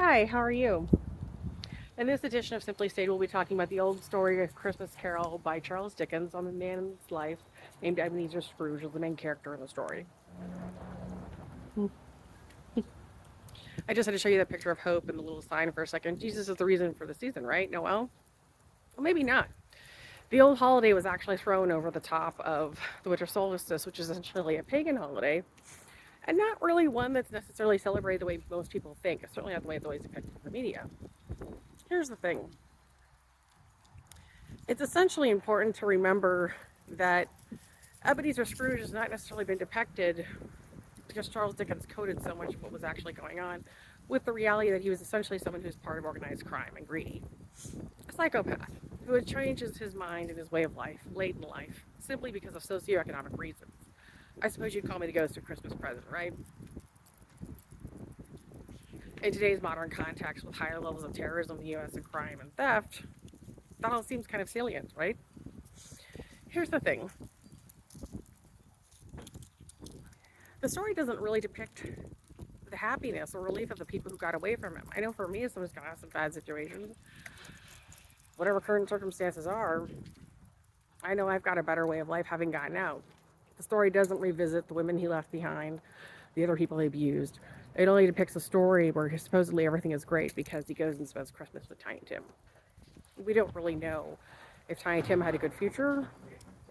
Hi, how are you? In this edition of Simply Stated, we'll be talking about the old story of Christmas Carol by Charles Dickens on a man's life named Ebenezer Scrooge as the main character in the story. I just had to show you that picture of hope and the little sign for a second. Jesus is the reason for the season, right, Noel? Well, maybe not. The old holiday was actually thrown over the top of the winter solstice, which is essentially a pagan holiday, and not really one that's necessarily celebrated the way most people think. It's certainly not the way it's always depicted in the media. Here's the thing. It's essentially important to remember that Ebenezer Scrooge has not necessarily been depicted because Charles Dickens coded so much of what was actually going on with the reality that he was essentially someone who's part of organized crime and greedy. A psychopath who had changes his mind and his way of life late in life simply because of socioeconomic reasons. I suppose you'd call me the ghost of Christmas present, right? In today's modern context with higher levels of terrorism in the US and crime and theft, that all seems kind of salient, right? Here's the thing. The story doesn't really depict the happiness or relief of the people who got away from him. I know for me, as someone who's got out of some bad situations, whatever current circumstances are, I know I've got a better way of life having gotten out. The story doesn't revisit the women he left behind, the other people he abused. It only depicts a story where supposedly everything is great because he goes and spends Christmas with Tiny Tim. We don't really know if Tiny Tim had a good future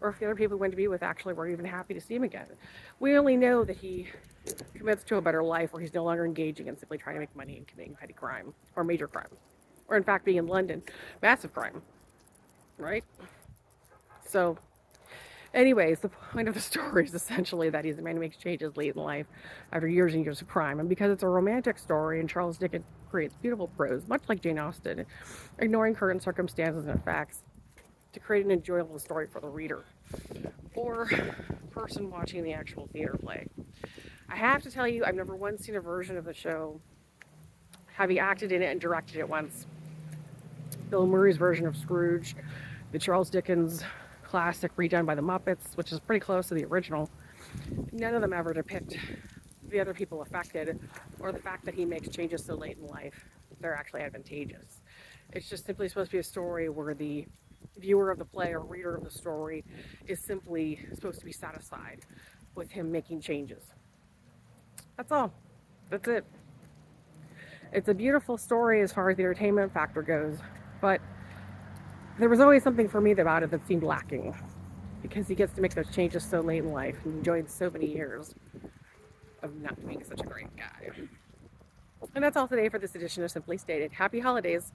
or if the other people he went to be with actually were even happy to see him again. We only know that he commits to a better life where he's no longer engaging in simply trying to make money and committing petty crime or major crime. Or in fact being in London, massive crime. Right? So anyways, the point of the story is essentially that he's a man who makes changes late in life after years and years of crime. And because it's a romantic story and Charles Dickens creates beautiful prose, much like Jane Austen, ignoring current circumstances and facts to create an enjoyable story for the reader or person watching the actual theater play. I have to tell you, I've never once seen a version of the show having acted in it and directed it once. Bill Murray's version of Scrooge, the Charles Dickens classic redone by the Muppets, which is pretty close to the original, none of them ever depict the other people affected or the fact that he makes changes so late in life. They're actually advantageous. It's just simply supposed to be a story where the viewer of the play or reader of the story is simply supposed to be satisfied with him making changes. That's all. That's it. It's a beautiful story as far as the entertainment factor goes, but there was always something for me about it that seemed lacking because he gets to make those changes so late in life and enjoyed so many years of not being such a great guy. And that's all today for this edition of Simply Stated. Happy holidays.